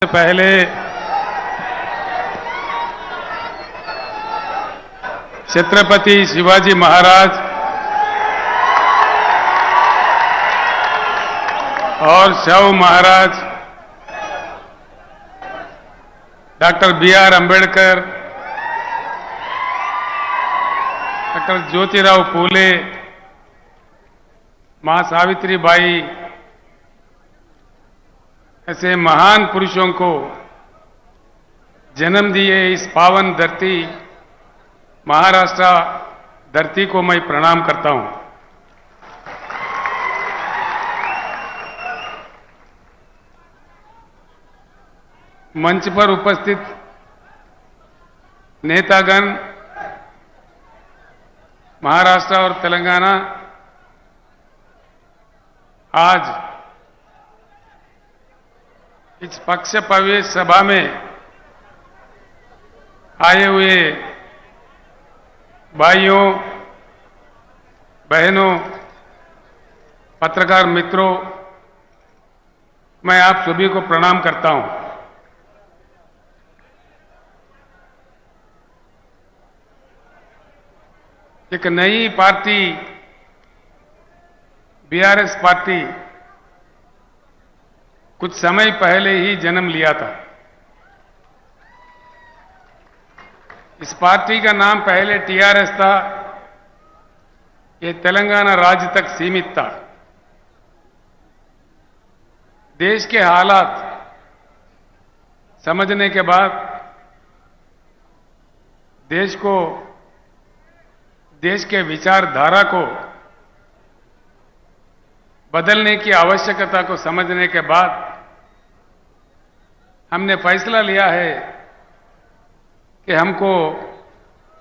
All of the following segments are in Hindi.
पहले छत्रपति शिवाजी महाराज और शव Maharaj, doctor B.R. Ambedkar, doctor Jyotirao Phule, मां सावित्रीबाई, ऐसे महान पुरुषों को जन्म दिए इस पावन धरती महाराष्ट्र धरती को मैं प्रणाम करता हूं। मंच पर उपस्थित नेतागण, महाराष्ट्र और तेलंगाना आज इस पक्ष प्रवेश सभा में आए हुए भाइयों, बहनों, पत्रकार मित्रों, मैं आप सभी को प्रणाम करता हूं। एक नई पार्टी बीआरएस पार्टी कुछ समय पहले ही जन्म लिया था। इस पार्टी का नाम पहले टीआरएस था। ये तेलंगाना राज्य तक सीमित था। देश के हालात समझने के बाद देश के विचारधारा को बदलने की आवश्यकता को समझने के बाद हमने फैसला लिया है कि हमको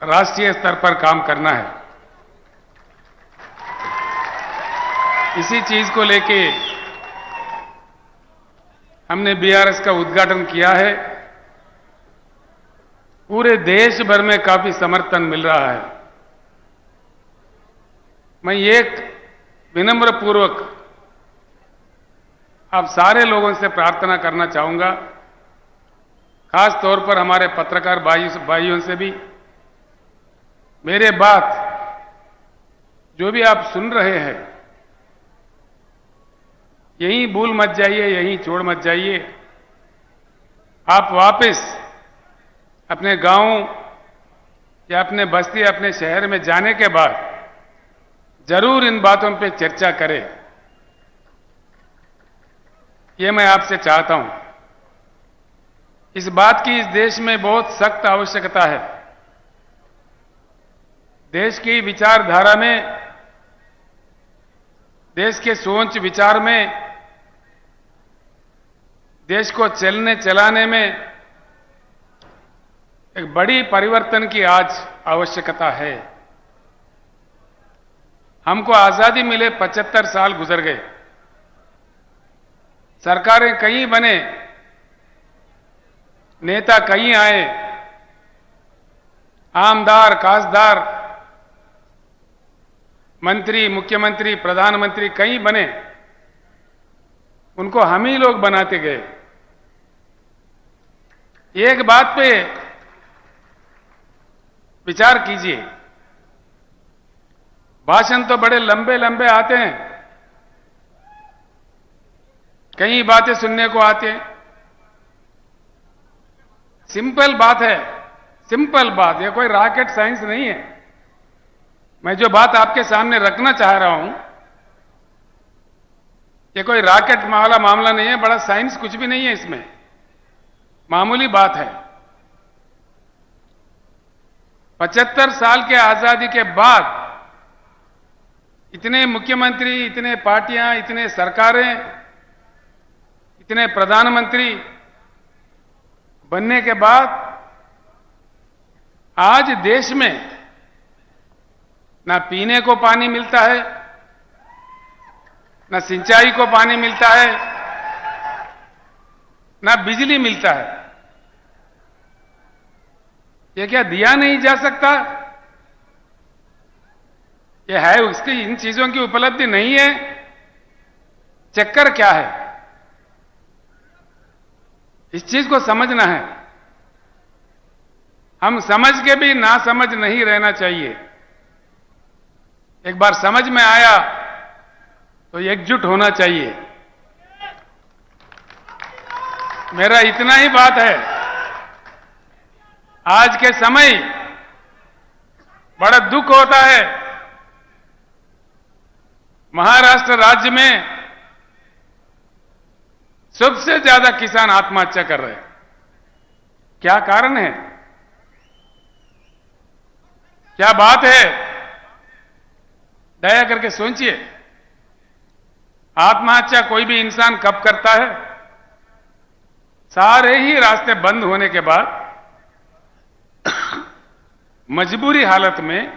राष्ट्रीय स्तर पर काम करना है। इसी चीज को लेके हमने बीआरएस का उद्घाटन किया है। पूरे देश भर में काफी समर्थन मिल रहा है। मैं एक विनम्र पूर्वक आप सारे लोगों से प्रार्थना करना चाहूंगा, खास तौर पर हमारे पत्रकार भाइयों से भी, मेरे बात जो भी आप सुन रहे हैं यहीं भूल मत जाइए, यहीं छोड़ मत जाइए। आप वापस अपने गांव या अपने बस्ती, अपने शहर में जाने के बाद जरूर इन बातों पे चर्चा करें, ये मैं आपसे चाहता हूं। इस बात की इस देश में बहुत सख्त आवश्यकता है। देश की विचारधारा में, देश के सोच विचार में, देश को चलने चलाने में एक बड़ी परिवर्तन की आज आवश्यकता है। हमको आजादी मिले 75 साल गुजर गए। सरकारें कई बने, नेता कई आए, आमदार, खासदार, मंत्री, मुख्यमंत्री, प्रधानमंत्री कई बने। उनको हम ही लोग बनाते गए। एक बात पे विचार कीजिए, भाषण तो बड़े लंबे लंबे आते हैं, कई बातें सुनने को आते हैं। सिंपल बात है, सिंपल बात, ये कोई रॉकेट साइंस नहीं है। मैं जो बात आपके सामने रखना चाह रहा हूं, ये कोई रॉकेट वाला मामला नहीं है, बड़ा साइंस कुछ भी नहीं है इसमें, मामूली बात है। 75 साल के आजादी के बाद इतने मुख्यमंत्री, इतने पार्टियां, इतने सरकारें, इतने प्रधानमंत्री बनने के बाद आज देश में ना पीने को पानी मिलता है, ना सिंचाई को पानी मिलता है, ना बिजली मिलता है। ये क्या दिया नहीं जा सकता? ये है, उसकी इन चीजों की उपलब्धि नहीं है। चक्कर क्या है? इस चीज को समझना है। हम समझ के भी ना समझ नहीं रहना चाहिए। एक बार समझ में आया तो एकजुट होना चाहिए। मेरा इतना ही बात है। आज के समय बड़ा दुख होता है, महाराष्ट्र राज्य में सबसे ज्यादा किसान आत्महत्या कर रहे हैं। क्या कारण है? क्या बात है? दया करके सोचिए। आत्महत्या कोई भी इंसान कब करता है? सारे ही रास्ते बंद होने के बाद मजबूरी हालत में,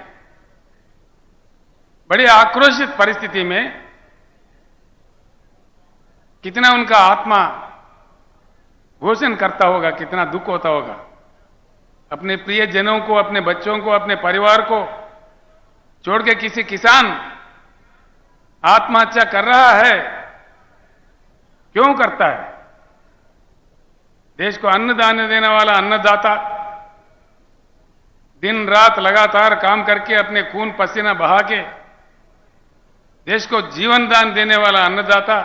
बड़ी आक्रोशित परिस्थिति में कितना उनका आत्मा घोषण करता होगा, कितना दुख होता होगा। अपने प्रियजनों को, अपने बच्चों को, अपने परिवार को छोड़ के किसी किसान आत्महत्या कर रहा है। क्यों करता है? देश को अन्नदान देने वाला अन्नदाता, दिन रात लगातार काम करके अपने खून पसीना बहा के देश को जीवन दान देने वाला अन्नदाता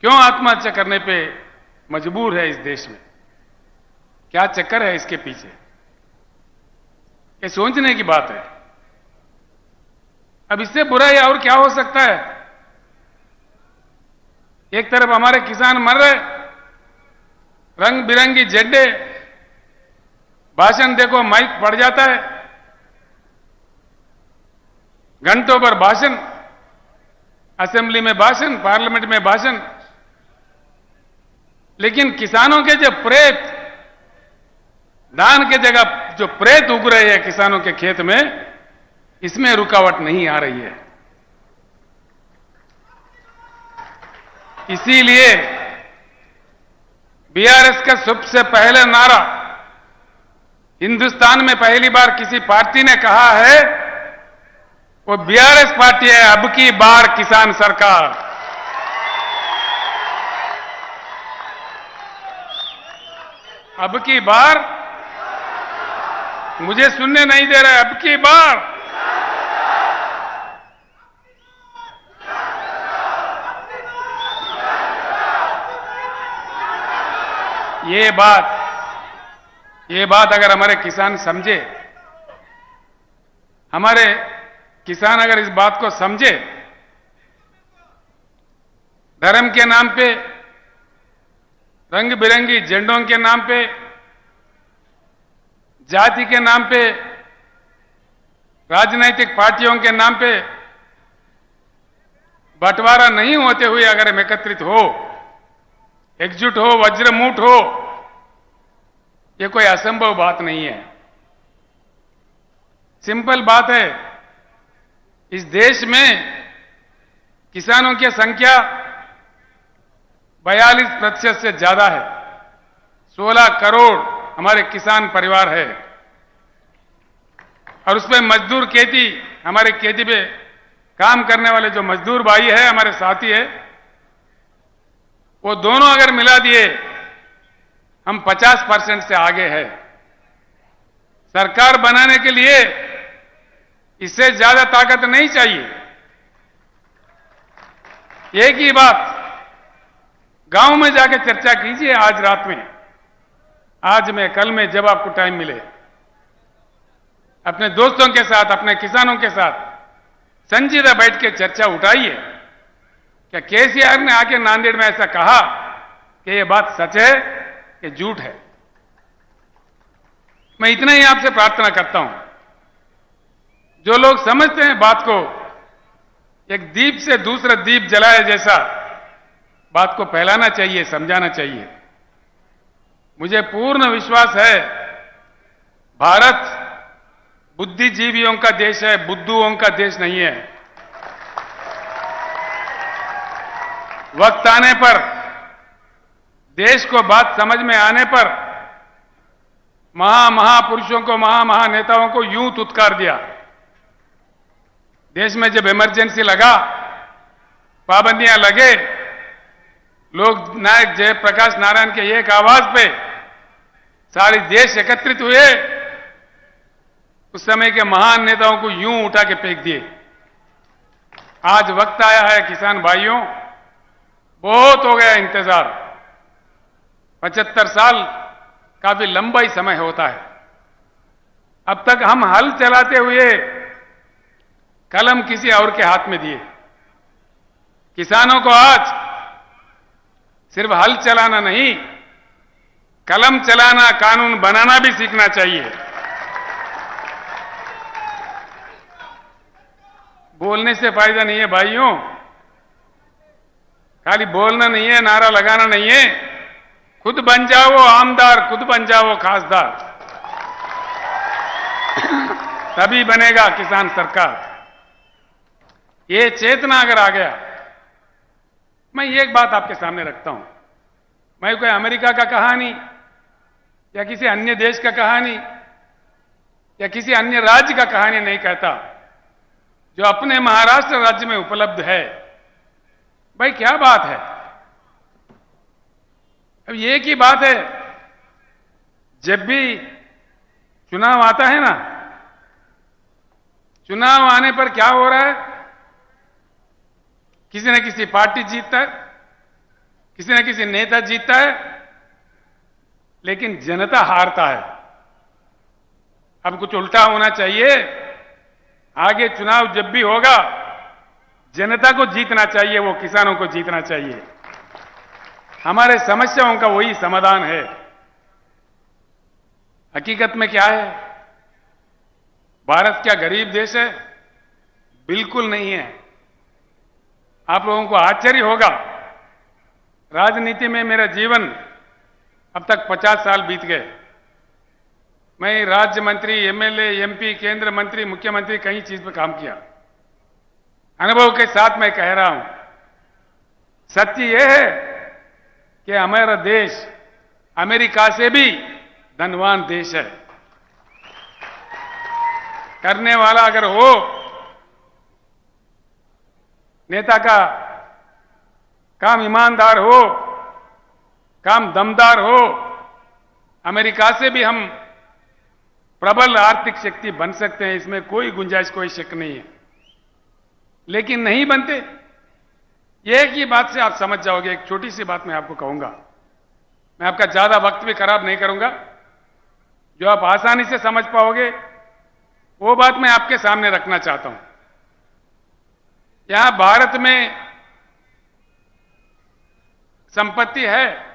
क्यों आत्महत्या करने पे मजबूर है इस देश में? क्या चक्कर है इसके पीछे? ये सोचने की बात है। अब इससे बुरा या और क्या हो सकता है? एक तरफ हमारे किसान मर रहे, रंग बिरंगी झंडे, भाषण देखो माइक पड़ जाता है, घंटों पर भाषण, असेंबली में भाषण, पार्लियामेंट में भाषण। लेकिन किसानों के जो प्रेत, धान के जगह जो प्रेत उग रहे हैं किसानों के खेत में, इसमें रुकावट नहीं आ रही है। इसीलिए बीआरएस का सबसे पहला नारा, हिंदुस्तान में पहली बार किसी पार्टी ने कहा है, वो बीआरएस पार्टी है, अब की बार किसान सरकार। अब की बार, मुझे सुनने नहीं दे रहा है, अब की बार। ये बात अगर हमारे किसान समझे, हमारे किसान अगर इस बात को समझे, धर्म के नाम पे, रंग बिरंगी झंडों के नाम पे, जाति के नाम पे, राजनीतिक पार्टियों के नाम पे बंटवारा नहीं होते हुए अगर हम एकत्रित हो, एकजुट हो, वज्रमूठ हो, ये कोई असंभव बात नहीं है। सिंपल बात है। इस देश में किसानों की संख्या 42% से ज्यादा है। 16 करोड़ हमारे किसान परिवार है, और उसमें मजदूर खेती, हमारे खेती पे काम करने वाले जो मजदूर भाई है, हमारे साथी है, वो दोनों अगर मिला दिए, हम 50% से आगे है। सरकार बनाने के लिए इससे ज्यादा ताकत नहीं चाहिए। एक ही बात गांव में जाके चर्चा कीजिए आज रात में, आज में, कल में, जब आपको टाइम मिले, अपने दोस्तों के साथ, अपने किसानों के साथ संजीदा बैठ के चर्चा उठाइए। क्या केसीआर ने आके नांदेड़ में ऐसा कहा कि यह बात सच है कि झूठ है? मैं इतना ही आपसे प्रार्थना करता हूं, जो लोग समझते हैं बात को, एक दीप से दूसरा दीप जलाए जैसा बात को फैलाना चाहिए, समझाना चाहिए। मुझे पूर्ण विश्वास है, भारत बुद्धिजीवियों का देश है, बुद्धुओं का देश नहीं है। वक्त आने पर, देश को बात समझ में आने पर, महापुरुषों को, महानेताओं को यूं तुत्कार दिया। देश में जब इमरजेंसी लगा, पाबंदियां लगे, लोक नायक जयप्रकाश नारायण के एक आवाज पे सारे देश एकत्रित हुए। उस समय के महान नेताओं को यूं उठा के फेंक दिए। आज वक्त आया है किसान भाइयों, बहुत हो गया इंतजार। 75 साल काफी लंबा ही समय होता है। अब तक हम हल चलाते हुए कलम किसी और के हाथ में दिए। किसानों को आज सिर्फ हल चलाना नहीं, कलम चलाना, कानून बनाना भी सीखना चाहिए। बोलने से फायदा नहीं है भाइयों, खाली बोलना नहीं है, नारा लगाना नहीं है। खुद बन जाओ आमदार, खुद बन जाओ खासदार, तभी बनेगा किसान सरकार। ये चेतना अगर आ गया, मैं एक बात आपके सामने रखता हूं। मैं कोई अमेरिका का कहानी या किसी अन्य देश का कहानी या किसी अन्य राज्य का कहानी नहीं कहता। जो अपने महाराष्ट्र राज्य में उपलब्ध है, भाई क्या बात है। अब एक ही बात है, जब भी चुनाव आता है ना, चुनाव आने पर क्या हो रहा है, किसी न किसी पार्टी जीतता है, किसी न किसी नेता जीतता है, लेकिन जनता हारता है। अब कुछ उल्टा होना चाहिए। आगे चुनाव जब भी होगा, जनता को जीतना चाहिए, वो किसानों को जीतना चाहिए। हमारे समस्याओं का वही समाधान है। हकीकत में क्या है, भारत क्या गरीब देश है? बिल्कुल नहीं है। आप लोगों को आश्चर्य होगा, राजनीति में मेरा जीवन अब तक 50 साल बीत गए। मैं राज्य मंत्री, एमएलए, एमपी, केंद्र मंत्री, मुख्यमंत्री, कई चीज पे काम किया। अनुभव के साथ मैं कह रहा हूं, सत्य यह है कि हमारा देश अमेरिका से भी धनवान देश है। करने वाला अगर हो, नेता का काम ईमानदार हो, काम दमदार हो, अमेरिका से भी हम प्रबल आर्थिक शक्ति बन सकते हैं। इसमें कोई गुंजाइश, कोई शक नहीं है। लेकिन नहीं बनते। एक ही बात से आप समझ जाओगे। एक छोटी सी बात मैं आपको कहूंगा, मैं आपका ज्यादा वक्त भी खराब नहीं करूंगा, जो आप आसानी से समझ पाओगे वो बात मैं आपके सामने रखना चाहता हूं। यहां भारत में संपत्ति है,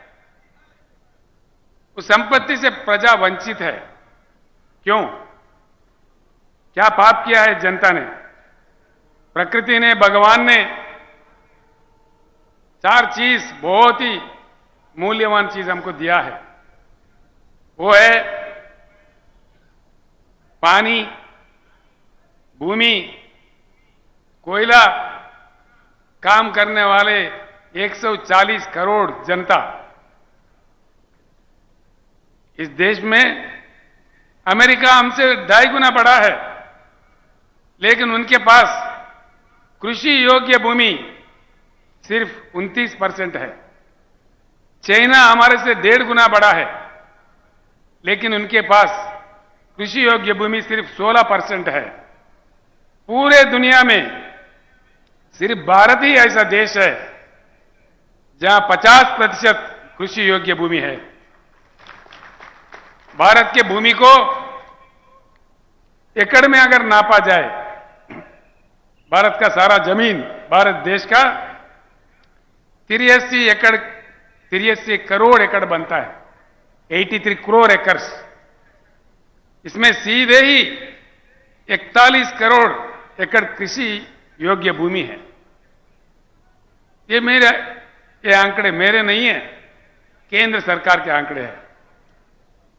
उस संपत्ति से प्रजा वंचित है। क्यों? क्या पाप किया है जनता ने? प्रकृति ने, भगवान ने 4 चीज, बहुत ही मूल्यवान चीज हमको दिया है। वो है पानी, भूमि, कोयला, काम करने वाले 140 करोड़ जनता। इस देश में अमेरिका हमसे 2.5 गुना बड़ा है, लेकिन उनके पास कृषि योग्य भूमि सिर्फ 29% है। चाइना हमारे से 1.5 गुना बड़ा है, लेकिन उनके पास कृषि योग्य भूमि सिर्फ 16% है। पूरे दुनिया में सिर्फ भारत ही ऐसा देश है जहां 50% कृषि योग्य भूमि है। भारत के भूमि को एकड़ में अगर नापा जाए, भारत का सारा जमीन, भारत देश का 83 करोड़ एकड़ बनता है। 83 करोड़ एकर्स। इसमें सीधे ही 41 करोड़ एकड़ कृषि योग्य भूमि है। ये आंकड़े मेरे नहीं है, केंद्र सरकार के आंकड़े हैं।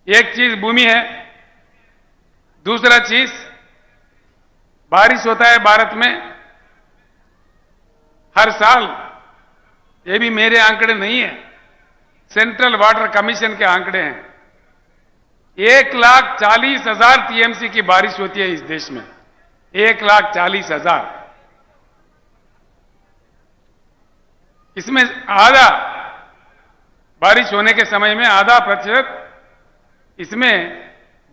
एक चीज भूमि है, दूसरा चीज बारिश होता है भारत में हर साल। ये भी मेरे आंकड़े नहीं है, सेंट्रल वाटर कमीशन के आंकड़े हैं। 1,40,000 टीएमसी की बारिश होती है इस देश में। 1,40,000। इसमें आधा बारिश होने के समय में आधा प्रतिशत इसमें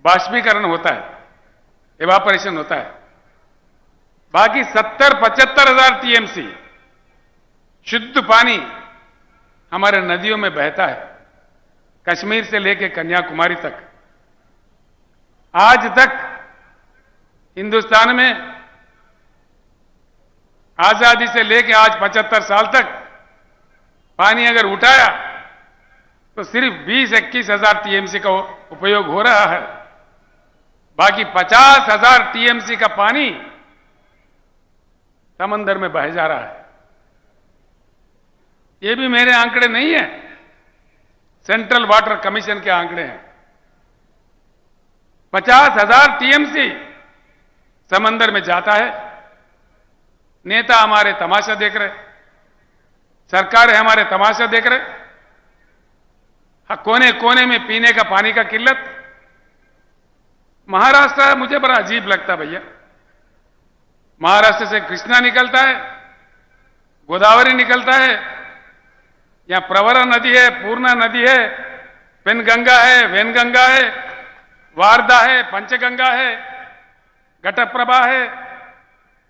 बाष्पीकरण होता है, इवापोरेशन होता है। बाकी 70-75 हजार टीएमसी शुद्ध पानी हमारे नदियों में बहता है, कश्मीर से लेकर कन्याकुमारी तक। आज तक हिंदुस्तान में आजादी से लेकर आज 75 साल तक पानी अगर उठाया तो सिर्फ 20-21 हजार टीएमसी का उपयोग हो रहा है। बाकी 50 हजार टीएमसी का पानी समंदर में बह जा रहा है। ये भी मेरे आंकड़े नहीं है, सेंट्रल वाटर कमीशन के आंकड़े हैं। 50 हजार टीएमसी समंदर में जाता है। नेता हमारे तमाशा देख रहे, सरकारें हमारे तमाशा देख रहे। कोने कोने में पीने का पानी का किल्लत। महाराष्ट्र मुझे बड़ा अजीब लगता भैया। महाराष्ट्र से कृष्णा निकलता है, गोदावरी निकलता है, यहां प्रवरा नदी है, पूर्णा नदी है, पेनगंगा है, वेनगंगा है, वारदा है, पंचगंगा है, घटप्रभा है,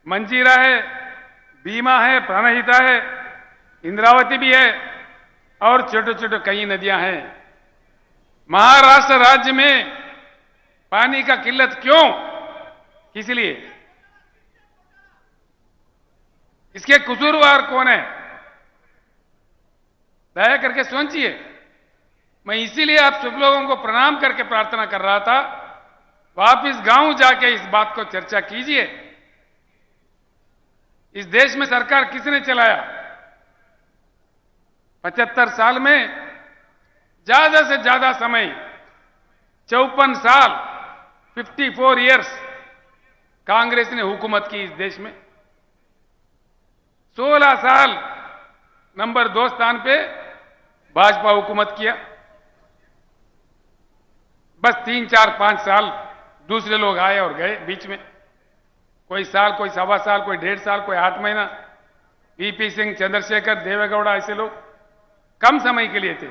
मंजीरा है, भीमा है, प्राणहिता है, इंद्रावती भी है और छोटे छोटे कई नदियां हैं। महाराष्ट्र राज्य में पानी का किल्लत क्यों, किस लिए, इसके कसूरवार कौन है, दया करके सोचिए। मैं इसीलिए आप सब लोगों को प्रणाम करके प्रार्थना कर रहा था, वापिस गांव जाके इस बात को चर्चा कीजिए। इस देश में सरकार किसने चलाया? 75 साल में ज्यादा से ज्यादा समय 54 साल 54 इयर्स कांग्रेस ने हुकूमत की इस देश में। 16 साल नंबर 2 स्थान पे भाजपा हुकूमत किया। बस 3, 4, 5 साल दूसरे लोग आए और गए बीच में। कोई साल, कोई सवा साल, कोई 1.5 साल, कोई 8 महीना। वीपी सिंह, चंद्रशेखर, देवेगौड़ा, ऐसे लोग कम समय के लिए थे।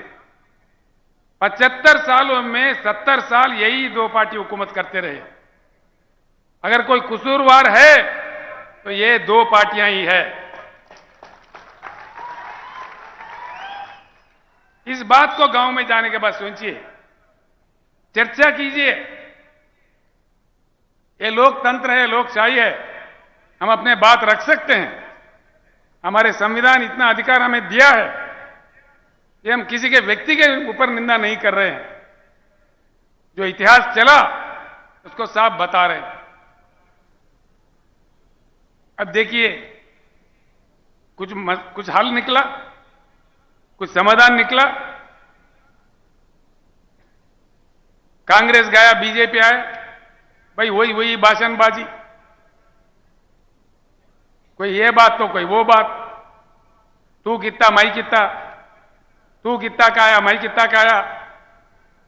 75 सालों में 70 साल यही 2 पार्टी हुकूमत करते रहे। अगर कोई कसूरवार है तो ये 2 पार्टियां ही है। इस बात को गांव में जाने के बाद सोचिए, चर्चा कीजिए। ये लोकतंत्र है, लोकशाही है, हम अपने बात रख सकते हैं। हमारे संविधान इतना अधिकार हमें दिया है, ये हम किसी के व्यक्ति के ऊपर निंदा नहीं कर रहे हैं। जो इतिहास चला उसको साफ बता रहे हैं। अब देखिए, कुछ हल निकला, कुछ समाधान निकला। कांग्रेस गया, बीजेपी आया, भाई वही भाषणबाजी, कोई ये बात तो कोई वो बात। तू कितना मैं कितना, तू कितना का आया मैं कितना का आया,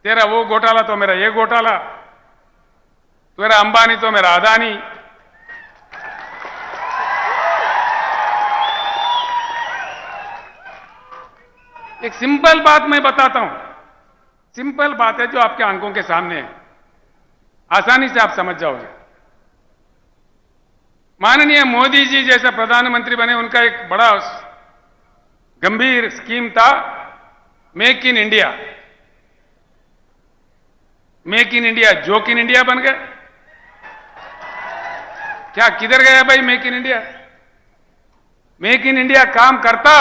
तेरा वो घोटाला तो मेरा ये घोटाला, तेरा अंबानी तो मेरा अदानी। एक सिंपल बात मैं बताता हूं, सिंपल बात है जो आपके आंखों के सामने है, आसानी से आप समझ जाओगे। माननीय मोदी जी जैसा प्रधानमंत्री बने, उनका एक बड़ा गंभीर स्कीम था make in India. Make in India joke in India बन गया। क्या किधर गया भाई make in India? Make in India काम करता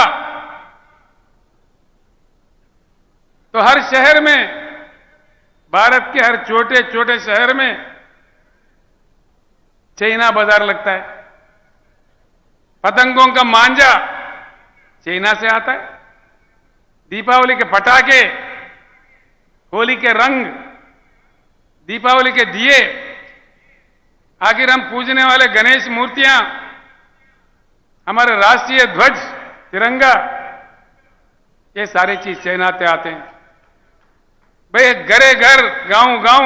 तो हर शहर में, भारत के हर छोटे छोटे शहर में चाइना बाजार लगता है। पतंगों का मांझा चाइना से आता है। दीपावली के पटाखे, होली के रंग, दीपावली के दिए, आखिर हम पूजने वाले गणेश मूर्तियां, हमारे राष्ट्रीय ध्वज तिरंगा, ये सारी चीज चाइना से आते हैं। भाई घरे घर, गांव गांव,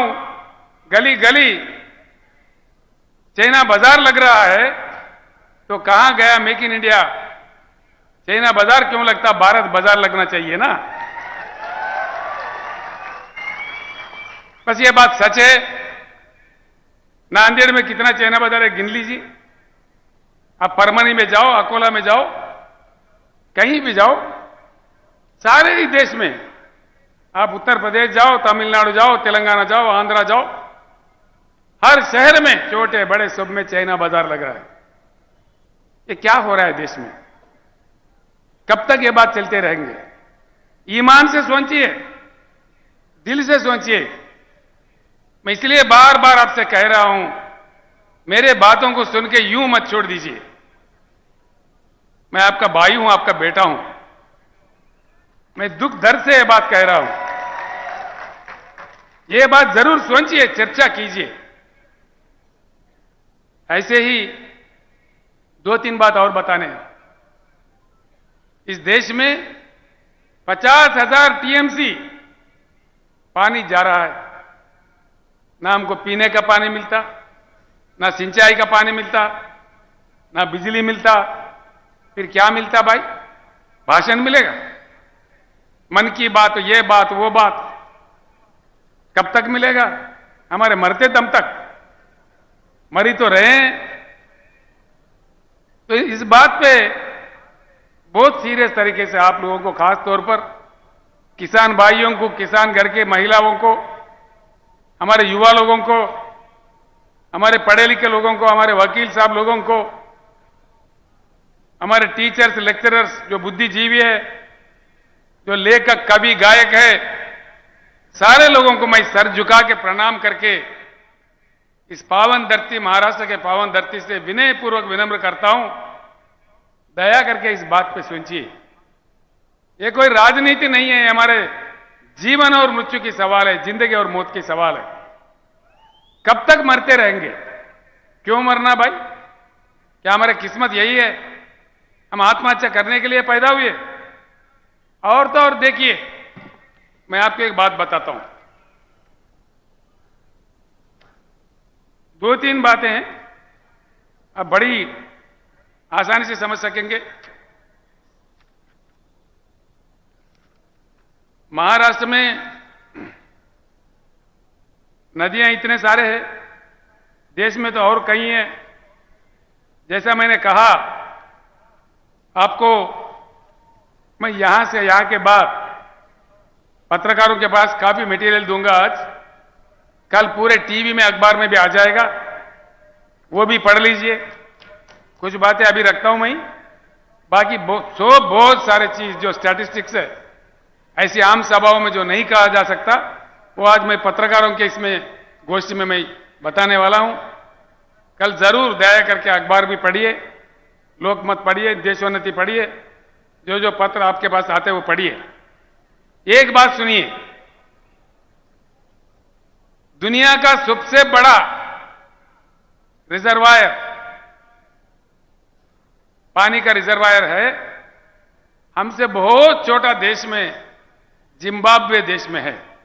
गली गली चाइना बाजार लग रहा है, तो कहां गया मेक इन इंडिया? चाइना बाजार क्यों लगता? भारत बाजार लगना चाहिए ना। बस ये बात सच है। नांदेड़ में कितना चाइना बाजार है गिन लीजिए। आप परमनी में जाओ, अकोला में जाओ, कहीं भी जाओ, सारे ही देश में, आप उत्तर प्रदेश जाओ, तमिलनाडु जाओ, तेलंगाना जाओ, आंध्रा जाओ, हर शहर में छोटे बड़े सब में चाइना बाजार लग रहा है। ये क्या हो रहा है देश में? कब तक ये बात चलते रहेंगे? ईमान से सोचिए, दिल से सोचिए। मैं इसलिए बार बार आपसे कह रहा हूं, मेरे बातों को सुन के यूं मत छोड़ दीजिए। मैं आपका भाई हूं, आपका बेटा हूं। मैं दुख दर्द से यह बात कह रहा हूं। यह बात जरूर सोचिए, चर्चा कीजिए। ऐसे ही 2-3 बात और बताने हैं। इस देश में 50,000 टीएमसी पानी जा रहा है। ना हमको पीने का पानी मिलता, ना सिंचाई का पानी मिलता, ना बिजली मिलता। फिर क्या मिलता भाई? भाषण मिलेगा, मन की बात, ये बात, वो बात। कब तक मिलेगा? हमारे मरते दम तक। मरी तो रहे हैं। तो इस बात पे बहुत सीरियस तरीके से आप लोगों को, खास तौर पर किसान भाइयों को, किसान घर के महिलाओं को, हमारे युवा लोगों को, हमारे पढ़े लिखे लोगों को, हमारे वकील साहब लोगों को, हमारे टीचर्स, लेक्चरर्स जो बुद्धिजीवी है, जो लेखक, कवि, गायक है, सारे लोगों को मैं सर झुका के प्रणाम करके इस पावन धरती, महाराष्ट्र के पावन धरती से विनय पूर्वक विनम्र करता हूं, दया करके इस बात पे सोचिए। ये कोई राजनीति नहीं है, हमारे जीवन और मृत्यु की सवाल है, जिंदगी और मौत की सवाल है। कब तक मरते रहेंगे? क्यों मरना भाई? क्या हमारी किस्मत यही है? हम आत्महत्या करने के लिए पैदा हुए? और तो और देखिए, मैं आपको एक बात बताता हूं। 2-3 बातें हैं, आप बड़ी आसानी से समझ सकेंगे। महाराष्ट्र में नदियां इतने सारे हैं, देश में तो और कई हैं। जैसा मैंने कहा आपको, मैं यहां से, यहां के बाद पत्रकारों के पास काफी मटेरियल दूंगा आज। कल पूरे टीवी में, अखबार में भी आ जाएगा, वो भी पढ़ लीजिए। कुछ बातें अभी रखता हूं मैं, बाकी बहुत सारे चीज जो स्टैटिस्टिक्स है, ऐसी आम सभाओं में जो नहीं कहा जा सकता, वो आज मैं पत्रकारों के इसमें गोष्ठी में मैं बताने वाला हूं। कल जरूर दया करके अखबार भी पढ़िए, लोकमत पढ़िए, देशोन्नति पढ़िए, जो जो पत्र आपके पास आते हैं वो पढ़िए। एक बात सुनिए, दुनिया का सबसे बड़ा रिजर्वायर, पानी का रिजर्वायर है, हमसे बहुत छोटा देश में, जिम्बाब्वे देश में है।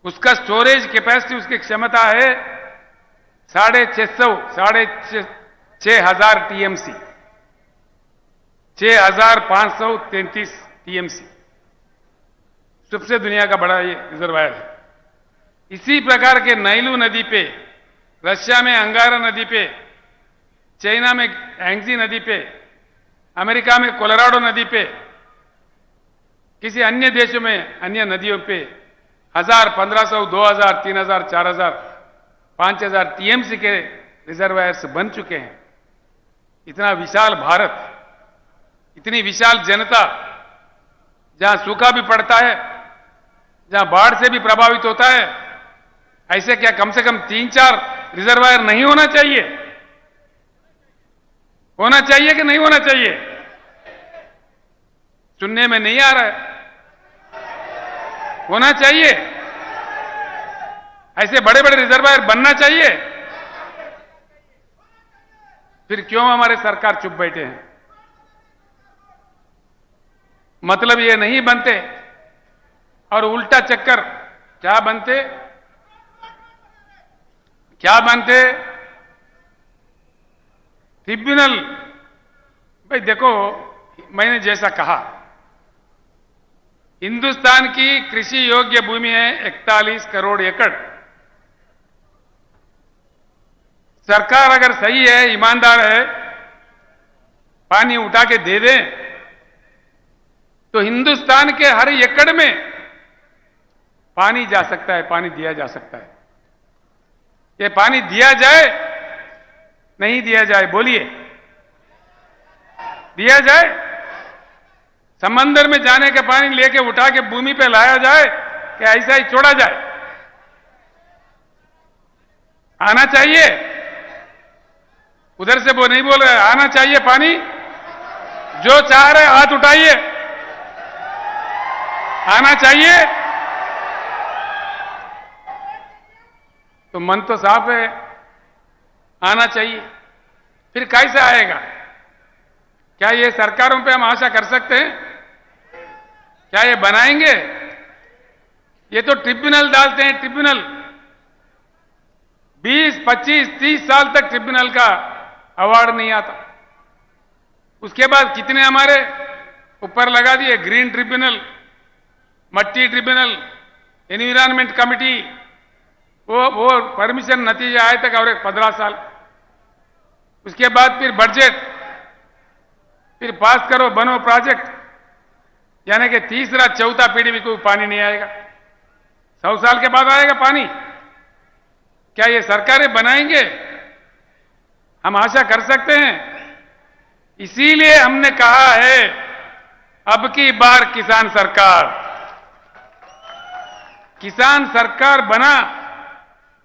उसका स्टोरेज कैपेसिटी, उसकी क्षमता है 6,600 टीएमसी, 6,533 टीएमसी। सबसे दुनिया का बड़ा ये रिजर्वायर है। इसी प्रकार के नाइलू नदी पे, रशिया में अंगारा नदी पे, चाइना में एंगजी नदी पे, अमेरिका में कोलोराडो नदी पे, किसी अन्य देशों में अन्य नदियों पे 1000, 1500, 2000, 3000, 4000, 5000 टीएमसी के रिजर्वायर्स बन चुके हैं। इतना विशाल भारत, इतनी विशाल जनता, जहां सूखा भी पड़ता है, जहां बाढ़ से भी प्रभावित होता है, ऐसे क्या कम से कम 3-4 रिजर्वायर नहीं होना चाहिए? होना चाहिए कि नहीं होना चाहिए? सुनने में नहीं आ रहा है। होना चाहिए। ऐसे बड़े बड़े रिजर्वायर बनना चाहिए। फिर क्यों हमारे सरकार चुप बैठे हैं? मतलब ये नहीं बनते, और उल्टा चक्कर क्या बनते? क्या बनते? ट्रिब्यूनल। भाई देखो, मैंने जैसा कहा, हिंदुस्तान की कृषि योग्य भूमि है 41 करोड़ एकड़। सरकार अगर सही है, ईमानदार है, पानी उठा के दे दे तो हिंदुस्तान के हर एकड़ में पानी जा सकता है, पानी दिया जा सकता है। ये पानी दिया जाए, नहीं दिया जाए, बोलिए, दिया जाए? समंदर में जाने के पानी लेके उठा के भूमि पे लाया जाए कि ऐसा ही छोड़ा जाए? आना चाहिए। उधर से वो नहीं बोल रहे, आना चाहिए पानी। जो चाह रहे हाथ उठाइए, आना चाहिए। तो मन तो साफ है, आना चाहिए। फिर कैसे आएगा? क्या ये सरकारों पे हम आशा कर सकते हैं? क्या ये बनाएंगे? ये तो ट्रिब्यूनल डालते हैं, ट्रिब्यूनल। 20, 25, 30 साल तक ट्रिब्यूनल का अवार्ड नहीं आता। उसके बाद कितने हमारे ऊपर लगा दिए, ग्रीन ट्रिब्यूनल, मट्टी ट्रिब्यूनल, एनवायरमेंट कमिटी, वो परमिशन नतीजा आए तक और 15 साल। उसके बाद फिर बजट, फिर पास करो, बनो प्रोजेक्ट, यानी कि तीसरा चौथा पीढ़ी में कोई पानी नहीं आएगा। 100 साल के बाद आएगा पानी। क्या ये सरकारें बनाएंगे? हम आशा कर सकते हैं? इसीलिए हमने कहा है, अब की बार किसान सरकार। किसान सरकार बना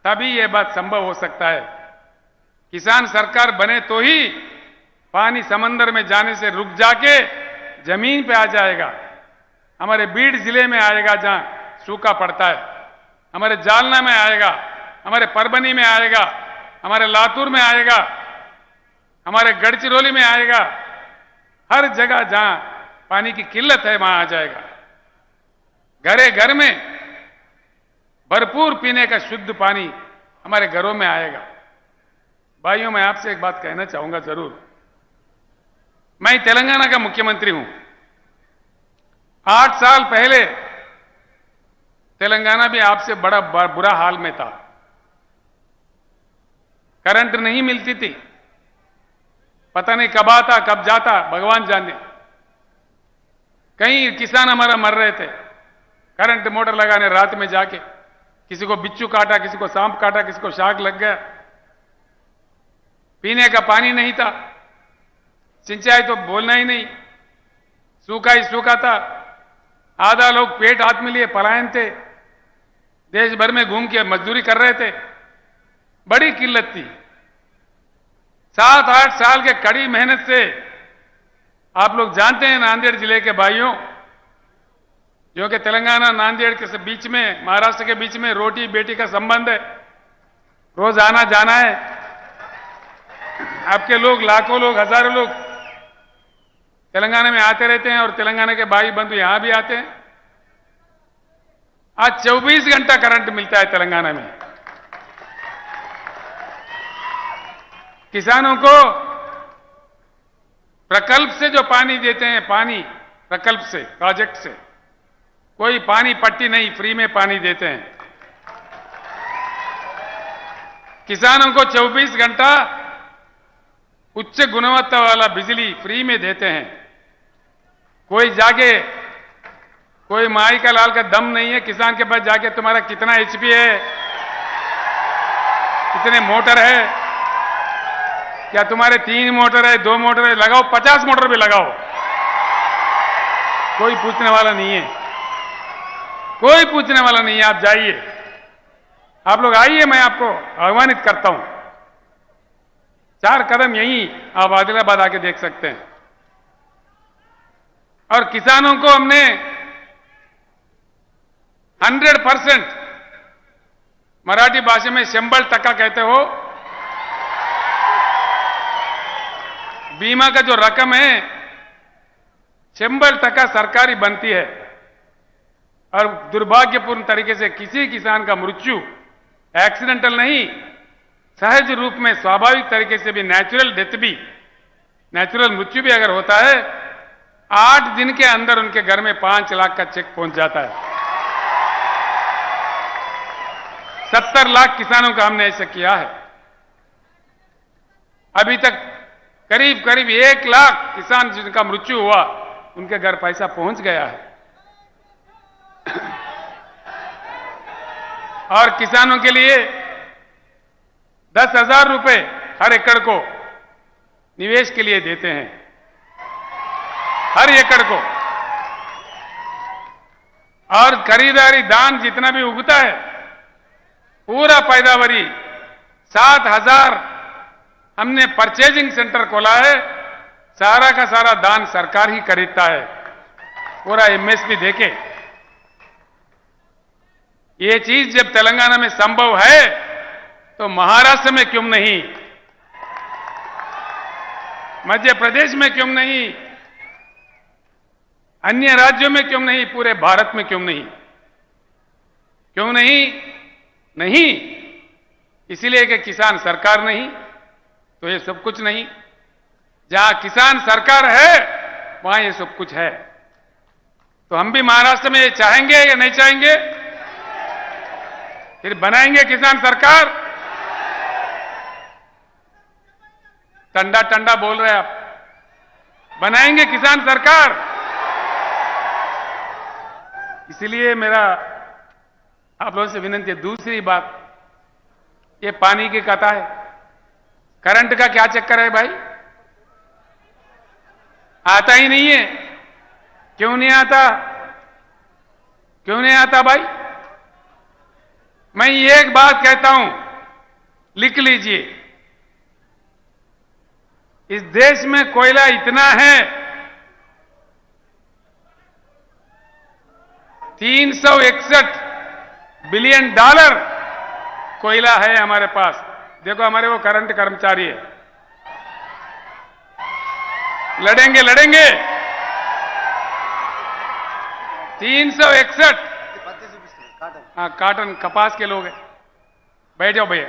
तभी यह बात संभव हो सकता है। किसान सरकार बने तो ही पानी समंदर में जाने से रुक जाके जमीन पे आ जाएगा। हमारे बीड जिले में आएगा जहां सूखा पड़ता है, हमारे जालना में आएगा, हमारे परभनी में आएगा, हमारे लातूर में आएगा, हमारे गढ़चिरौली में आएगा। हर जगह जहां पानी की किल्लत है वहां आ जाएगा। घरे घर में भरपूर पीने का शुद्ध पानी हमारे घरों में आएगा। भाइयों, मैं आपसे एक बात कहना चाहूंगा जरूर। मैं तेलंगाना का मुख्यमंत्री हूं। 8 साल पहले तेलंगाना भी आपसे बड़ा बुरा हाल में था। करंट नहीं मिलती थी, पता नहीं कब आता कब जाता, भगवान जाने। कई किसान हमारा मर रहे थे करंट मोटर लगाने रात में जाके। किसी को बिच्छू काटा, किसी को सांप काटा, किसी को शाक लग गया। पीने का पानी नहीं था, सिंचाई तो बोलना ही नहीं, सूखा ही सूखा था। आधा लोग पेट हाथ में लिए पलायन थे, देश भर में घूम के मजदूरी कर रहे थे। बड़ी किल्लत थी। 7-8 साल के कड़ी मेहनत से, आप लोग जानते हैं नांदेड़ जिले के भाइयों, जो कि तेलंगाना नांदेड़ के बीच में, महाराष्ट्र के बीच में रोटी बेटी का संबंध है। रोज आना जाना है। आपके लोग, लाखों लोग, हजारों लोग तेलंगाना में आते रहते हैं और तेलंगाना के भाई बंधु यहां भी आते हैं। आज 24 घंटा करंट मिलता है तेलंगाना में। किसानों को प्रकल्प से जो पानी देते हैं, पानी प्रकल्प से, प्रोजेक्ट से, कोई पानी पट्टी नहीं, फ्री में पानी देते हैं। किसानों को 24 घंटा उच्च गुणवत्ता वाला बिजली फ्री में देते हैं। कोई जाके, कोई माई का लाल का दम नहीं है किसान के पास जाके तुम्हारा कितना एचपी है, कितने मोटर है, क्या तुम्हारे 3 मोटर है, 2 मोटर है, लगाओ 50 मोटर भी लगाओ, कोई पूछने वाला नहीं है। कोई पूछने वाला नहीं है। आप जाइए, आप लोग आइए, मैं आपको आह्वानित करता हूं। 4 कदम यहीं आप आदिलाबाद आके देख सकते हैं। और किसानों को हमने 100% मराठी भाषा में 100% कहते हो, बीमा का जो रकम है 100% सरकारी बनती है। और दुर्भाग्यपूर्ण तरीके से किसी किसान का मृत्यु एक्सीडेंटल नहीं, सहज रूप में स्वाभाविक तरीके से भी, नेचुरल डेथ भी, नेचुरल मृत्यु भी अगर होता है, 8 दिन के अंदर उनके घर में 5 लाख का चेक पहुंच जाता है। 70 लाख किसानों का हमने ऐसा किया है। अभी तक करीब करीब 1 लाख किसान जिनका मृत्यु हुआ उनके घर पैसा पहुंच गया है। और किसानों के लिए 10,000 रुपए हर एकड़ को निवेश के लिए देते हैं, हर एकड़ को। और खरीदारी दान जितना भी उगता है पूरा पैदावारी 7,000 हमने परचेजिंग सेंटर खोला है, सारा का सारा दान सरकार ही खरीदता है, पूरा एमएसपी देके। ये चीज जब तेलंगाना में संभव है तो महाराष्ट्र में क्यों नहीं, मध्य प्रदेश में क्यों नहीं, अन्य राज्यों में क्यों नहीं, पूरे भारत में क्यों नहीं? क्यों नहीं? नहीं इसलिए कि किसान सरकार नहीं तो ये सब कुछ नहीं। जहां किसान सरकार है वहां ये सब कुछ है। तो हम भी महाराष्ट्र में ये चाहेंगे या नहीं चाहेंगे? फिर बनाएंगे किसान सरकार? टंडा टंडा बोल रहे आप, बनाएंगे किसान सरकार? इसलिए मेरा आप लोगों से विनती है। दूसरी बात, ये पानी की कथा है, करंट का क्या चक्कर है भाई? आता ही नहीं है। क्यों नहीं आता? क्यों नहीं आता भाई? मैं एक बात कहता हूं, लिख लीजिए। इस देश में कोयला इतना है, 361 बिलियन डॉलर कोयला है हमारे पास। देखो हमारे वो करंट कर्मचारी है, लड़ेंगे लड़ेंगे। 361, हाँ काटन कपास के लोग हैं, बैठ जाओ भैया।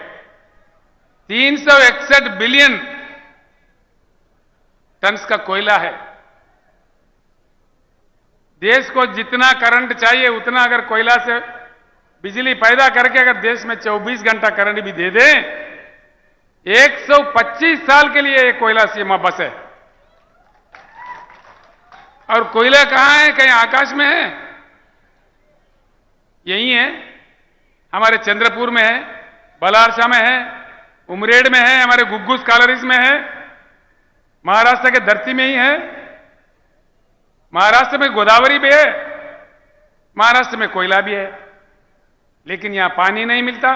361 बिलियन टन्स का कोयला है। देश को जितना करंट चाहिए उतना अगर कोयला से बिजली पैदा करके अगर देश में 24 घंटा करंट भी दे दें, 125 साल के लिए ये कोयला सीमा बस है। और कोयला कहां है? कहीं आकाश में है? यही है, हमारे चंद्रपुर में है, बलारसा में है, उमरेड में है, हमारे गुग्गुस कालरीज में है, महाराष्ट्र के धरती में ही है। महाराष्ट्र में गोदावरी भी है, महाराष्ट्र में कोयला भी है, लेकिन यहां पानी नहीं मिलता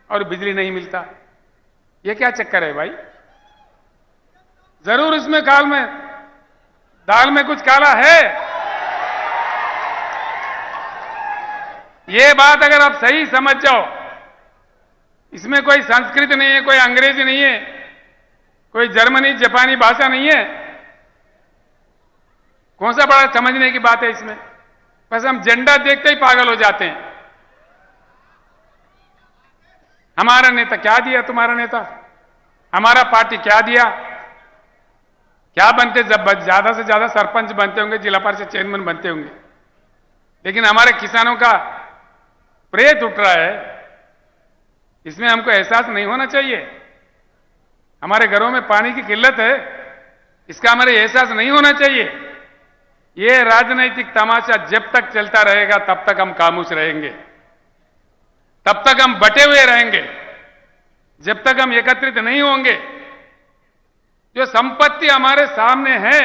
और बिजली नहीं मिलता। यह क्या चक्कर है भाई? जरूर इसमें दाल में कुछ काला है। यह बात अगर आप सही समझ जाओ, इसमें कोई संस्कृत नहीं है, कोई अंग्रेजी नहीं है, कोई जर्मनी जापानी भाषा नहीं है। कौन सा बड़ा समझने की बात है इसमें? बस हम झंडा देखते ही पागल हो जाते हैं। हमारा नेता क्या दिया? तुम्हारा नेता? हमारा पार्टी क्या दिया? क्या बनते? जब ज्यादा से ज्यादा सरपंच बनते होंगे, जिला परिषद चेयरमैन बनते होंगे, लेकिन हमारे किसानों का प्रेत उठ रहा है। इसमें हमको एहसास नहीं होना चाहिए? हमारे घरों में पानी की किल्लत है, इसका हमारे एहसास नहीं होना चाहिए? ये राजनीतिक तमाशा जब तक चलता रहेगा तब तक हम खामोश रहेंगे, तब तक हम बटे हुए रहेंगे, जब तक हम एकत्रित नहीं होंगे। जो संपत्ति हमारे सामने है,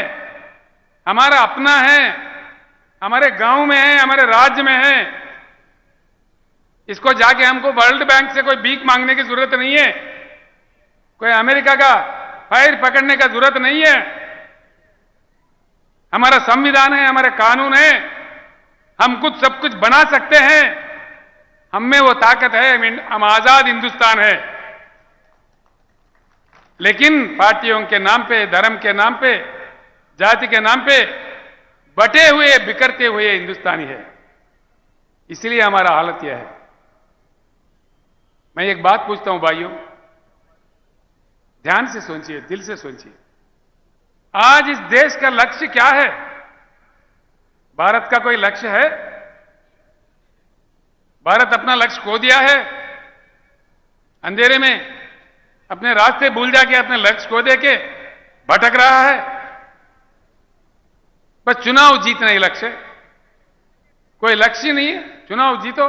हमारा अपना है, हमारे गांव में है, हमारे राज्य में है, इसको जाके हमको वर्ल्ड बैंक से कोई भीख मांगने की जरूरत नहीं है, कोई अमेरिका का फाइल पकड़ने का जरूरत नहीं है। हमारा संविधान है, हमारे कानून है, हम कुछ सब कुछ बना सकते हैं, हम में वो ताकत है, हम आजाद हिंदुस्तान है। लेकिन पार्टियों के नाम पे, धर्म के नाम पे, जाति के नाम पे बटे हुए, बिखरते हुए हिंदुस्तानी है। इसलिए हमारा हालत यह है। मैं एक बात पूछता हूं भाइयों, ध्यान से सोचिए, दिल से सोचिए। आज इस देश का लक्ष्य क्या है? भारत का कोई लक्ष्य है? भारत अपना लक्ष्य खो दिया है अंधेरे में, अपने रास्ते भूल जाके अपने लक्ष्य खो दे के भटक रहा है। बस चुनाव जीतना ही लक्ष्य है, कोई लक्ष्य नहीं है। चुनाव जीतो,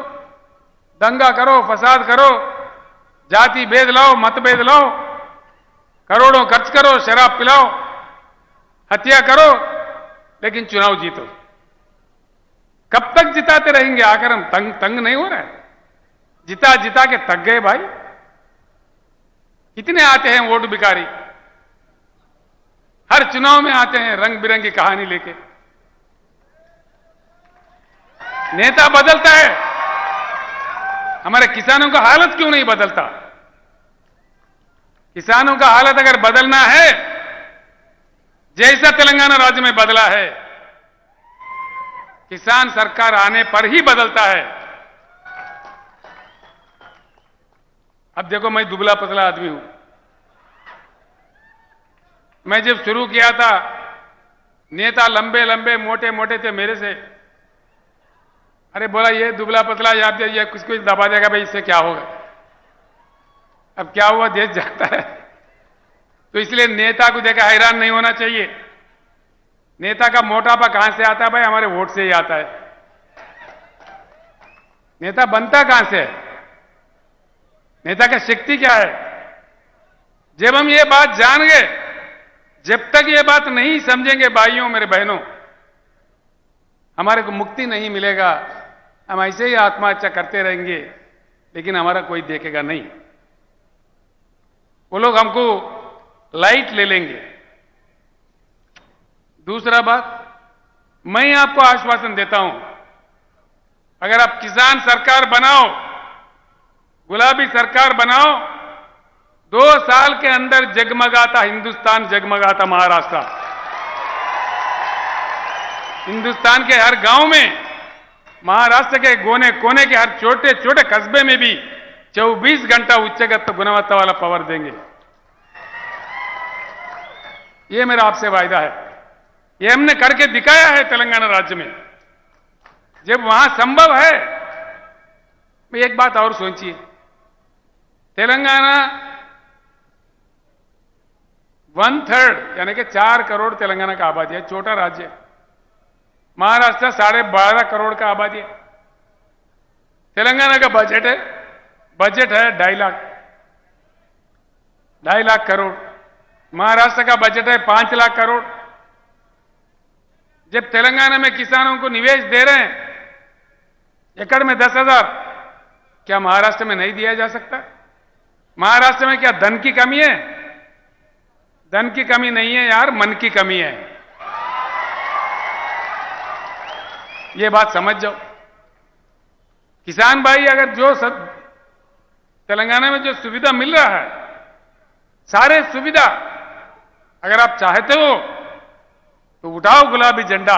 दंगा करो, फसाद करो, जाति भेद लाओ, मतभेद लाओ, करोड़ों खर्च करो, शराब पिलाओ, हत्या करो, लेकिन चुनाव जीतो। कब तक जिताते रहेंगे? आकर हम तंग नहीं हो रहा है? जिता जिता के थक गए भाई। कितने आते हैं वोट भिखारी, हर चुनाव में आते हैं रंग बिरंगी कहानी लेके। नेता बदलता है, हमारे किसानों का हालत क्यों नहीं बदलता? किसानों का हालत अगर बदलना है, जैसा तेलंगाना राज्य में बदला है, किसान सरकार आने पर ही बदलता है। अब देखो, मैं दुबला पतला आदमी हूं। मैं जब शुरू किया था, नेता लंबे लंबे मोटे मोटे थे मेरे से। अरे बोला, ये दुबला पतला याद ये कुछ दबा देगा भाई, इससे क्या होगा? अब क्या हुआ, देश जाता है। तो इसलिए नेता को देखा हैरान नहीं होना चाहिए। नेता का मोटापा कहां से आता है भाई? हमारे वोट से ही आता है। नेता बनता कहां से है? नेता का शक्ति क्या है? जब हम ये बात जान गए, जब तक ये बात नहीं समझेंगे भाइयों मेरे बहनों, हमारे को मुक्ति नहीं मिलेगा। हम ऐसे ही आत्महत्या करते रहेंगे, लेकिन हमारा कोई देखेगा नहीं। वो लोग हमको लाइट ले लेंगे। दूसरा बात, मैं आपको आश्वासन देता हूं, अगर आप किसान सरकार बनाओ, गुलाबी सरकार बनाओ, 2 साल के अंदर जगमगाता हिंदुस्तान, जगमगाता महाराष्ट्र, हिंदुस्तान के हर गांव में, महाराष्ट्र के कोने कोने के हर छोटे छोटे कस्बे में भी 24 घंटा उच्चगत गुणवत्ता वाला पावर देंगे। ये मेरा आपसे वायदा है। ये हमने करके दिखाया है तेलंगाना राज्य में। जब वहां संभव है, एक बात और सोचिए, तेलंगाना 1/3 यानी कि 4 करोड़ तेलंगाना का आबादी है, छोटा राज्य है। महाराष्ट्र 12.5 करोड़ का आबादी है। तेलंगाना का बजट है 2.5 लाख करोड़। महाराष्ट्र का बजट है 5 लाख करोड़। जब तेलंगाना में किसानों को निवेश दे रहे हैं एकड़ में 10,000, क्या महाराष्ट्र में नहीं दिया जा सकता? महाराष्ट्र में क्या धन की कमी है? धन की कमी नहीं है यार, मन की कमी है। ये बात समझ जाओ। किसान भाई, अगर जो तेलंगाना में जो सुविधा मिल रहा है, सारे सुविधा अगर आप चाहते हो तो उठाओ गुलाबी झंडा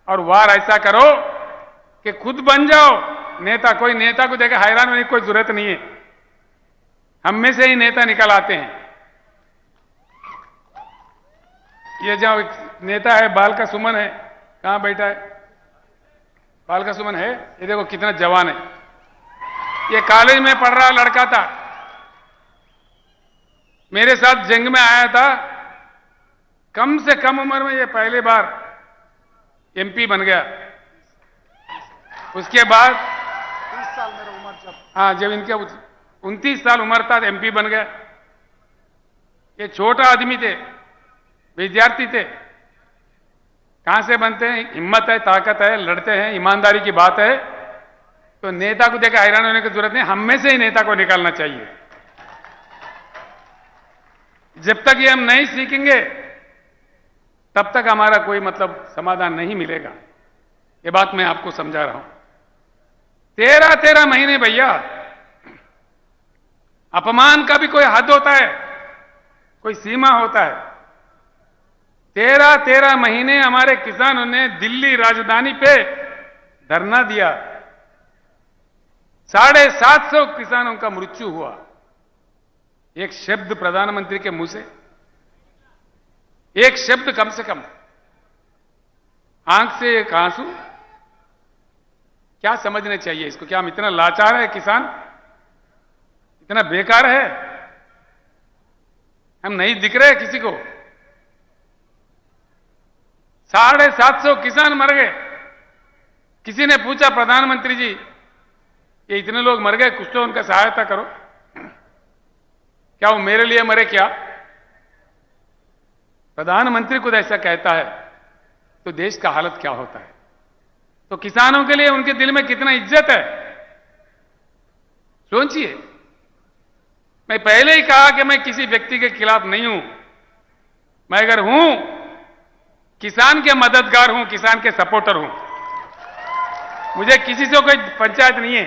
और वार ऐसा करो कि खुद बन जाओ नेता। कोई नेता को देखा हैरान होने की कोई जरूरत नहीं है, हम में से ही नेता निकल आते हैं। ये जो नेता है बाल का सुमन है, कहां बैठा है? बाल का सुमन है, ये देखो कितना जवान है। ये कॉलेज में पढ़ रहा लड़का था, मेरे साथ जंग में आया था। कम से कम उम्र में ये पहली बार एमपी बन गया। उसके बाद 30 साल मेरा उम्र जब, हाँ, जब इनके 29 साल उम्र था एमपी बन गया। ये छोटा आदमी थे, विद्यार्थी थे। कहां से बनते हैं? हिम्मत है, ताकत है, लड़ते हैं, ईमानदारी की बात है। तो नेता को देखा हैरान होने की जरूरत नहीं, हम में से ही नेता को निकालना चाहिए। जब तक ये हम नहीं सीखेंगे तब तक हमारा कोई मतलब समाधान नहीं मिलेगा। ये बात मैं आपको समझा रहा हूं। 13 महीने भैया, अपमान का भी कोई हद होता है, कोई सीमा होता है। 13 महीने हमारे किसानों ने दिल्ली राजधानी पे धरना दिया। 750 किसानों का मृत्यु हुआ। एक शब्द प्रधानमंत्री के मुंह से, एक शब्द कम से कम। आंख से एक आंसू। क्या समझना चाहिए इसको? क्या हम इतना लाचार है किसान? इतना बेकार है? हम नहीं दिख रहे किसी को? 750 किसान मर गए। किसी ने पूछा प्रधानमंत्री जी ये इतने लोग मर गए, कुछ तो उनका सहायता करो। क्या वो मेरे लिए मरे क्या? प्रधानमंत्री खुद ऐसा कहता है तो देश का हालत क्या होता है? तो किसानों के लिए उनके दिल में कितना इज्जत है, सोचिए। मैं पहले ही कहा कि मैं किसी व्यक्ति के खिलाफ नहीं हूं। मैं अगर हूं, किसान के मददगार हूं, किसान के सपोर्टर हूं। मुझे किसी से कोई पंचायत नहीं है।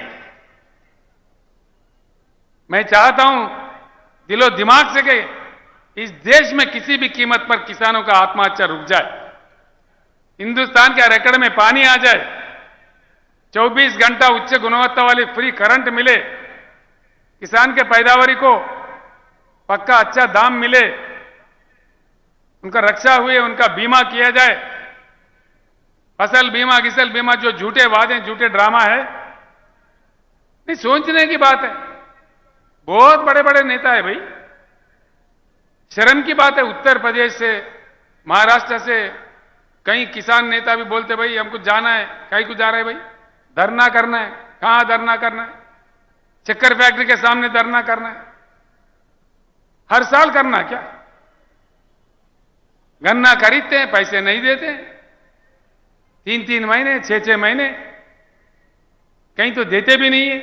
मैं चाहता हूं दिलो दिमाग से कि इस देश में किसी भी कीमत पर किसानों का आत्महत्या रुक जाए, हिंदुस्तान के रिकॉर्ड में पानी आ जाए, 24 घंटा उच्च गुणवत्ता वाली फ्री करंट मिले, किसान के पैदावारी को पक्का अच्छा दाम मिले, उनका रक्षा हुए, उनका बीमा किया जाए। फसल बीमा, किसल बीमा, जो झूठे वादे, झूठे ड्रामा है, नहीं, सोचने की बात है। बहुत बड़े बड़े नेता है भाई। शर्म की बात है, उत्तर प्रदेश से, महाराष्ट्र से कई किसान नेता भी बोलते भाई हमको जाना है। कहीं को जा रहे हैं भाई? धरना करना है। कहां धरना करना है? शक्कर फैक्ट्री के सामने धरना करना है। हर साल करना है क्या? गन्ना खरीदते हैं, पैसे नहीं देते, 3-3 महीने, 6-6 महीने, कहीं तो देते भी नहीं है,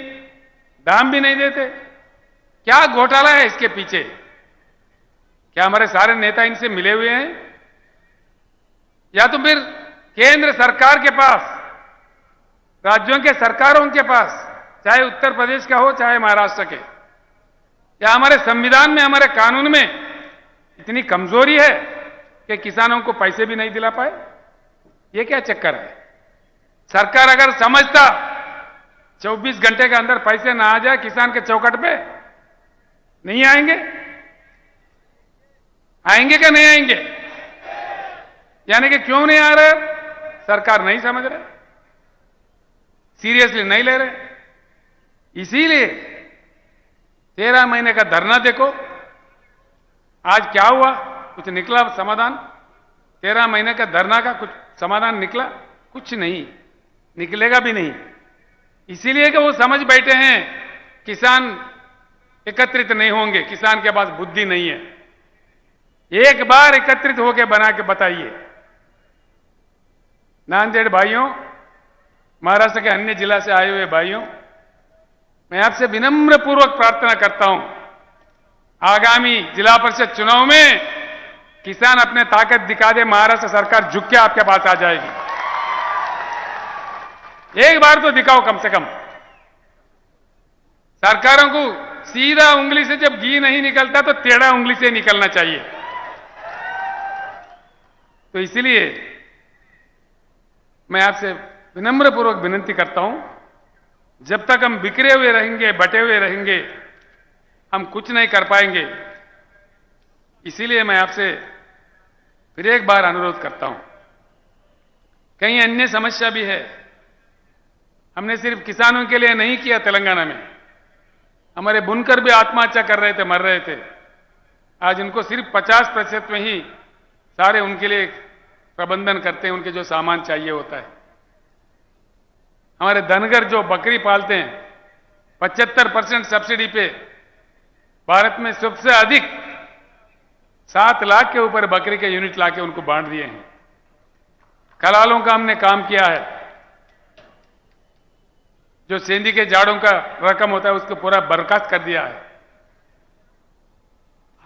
दाम भी नहीं देते। क्या घोटाला है इसके पीछे? क्या हमारे सारे नेता इनसे मिले हुए हैं? या तो फिर केंद्र सरकार के पास, राज्यों के सरकारों के पास, चाहे उत्तर प्रदेश का हो चाहे महाराष्ट्र के, या हमारे संविधान में, हमारे कानून में इतनी कमजोरी है कि किसानों को पैसे भी नहीं दिला पाए? ये क्या चक्कर है? सरकार अगर समझता 24 घंटे के अंदर पैसे ना आ जाए किसान के चौखट पे, नहीं आएंगे? आएंगे क्या नहीं आएंगे? यानी कि क्यों नहीं आ रहे? सरकार नहीं समझ रहे, सीरियसली नहीं ले रहे। इसीलिए 13 महीने का धरना देखो, आज क्या हुआ? कुछ निकला समाधान? 13 महीने का धरना का कुछ समाधान निकला? कुछ नहीं, निकलेगा भी नहीं। इसीलिए कि वो समझ बैठे हैं किसान एकत्रित नहीं होंगे, किसान के पास बुद्धि नहीं है। एक बार एकत्रित होकर बना के बताइए। नांदेड़ भाइयों, महाराष्ट्र के अन्य जिला से आए हुए भाइयों, मैं आपसे विनम्र पूर्वक प्रार्थना करता हूं, आगामी जिला परिषद चुनाव में किसान अपने ताकत दिखा दे, महाराष्ट्र सरकार झुक के आपके पास आ जाएगी। एक बार तो दिखाओ कम से कम। सरकारों को सीधा उंगली से जब घी नहीं निकलता तो टेढ़ा उंगली से निकलना चाहिए। तो इसलिए मैं आपसे विनम्र पूर्वक विनती करता हूं, जब तक हम बिखरे हुए रहेंगे, बटे हुए रहेंगे, हम कुछ नहीं कर पाएंगे। इसीलिए मैं आपसे फिर एक बार अनुरोध करता हूं, कहीं अन्य समस्या भी है। हमने सिर्फ किसानों के लिए नहीं किया, तेलंगाना में हमारे बुनकर भी आत्महत्या कर रहे थे, मर रहे थे। आज उनको सिर्फ 50% में ही सारे उनके लिए प्रबंधन करते हैं, उनके जो सामान चाहिए होता है। हमारे धनगर जो बकरी पालते हैं, 75% सब्सिडी पे भारत में सबसे अधिक 7 लाख के ऊपर बकरी के यूनिट लाके उनको बांट दिए हैं। कलालों का हमने काम किया है, जो सेंधी के जाड़ों का रकम होता है उसको पूरा बर्खास्त कर दिया है।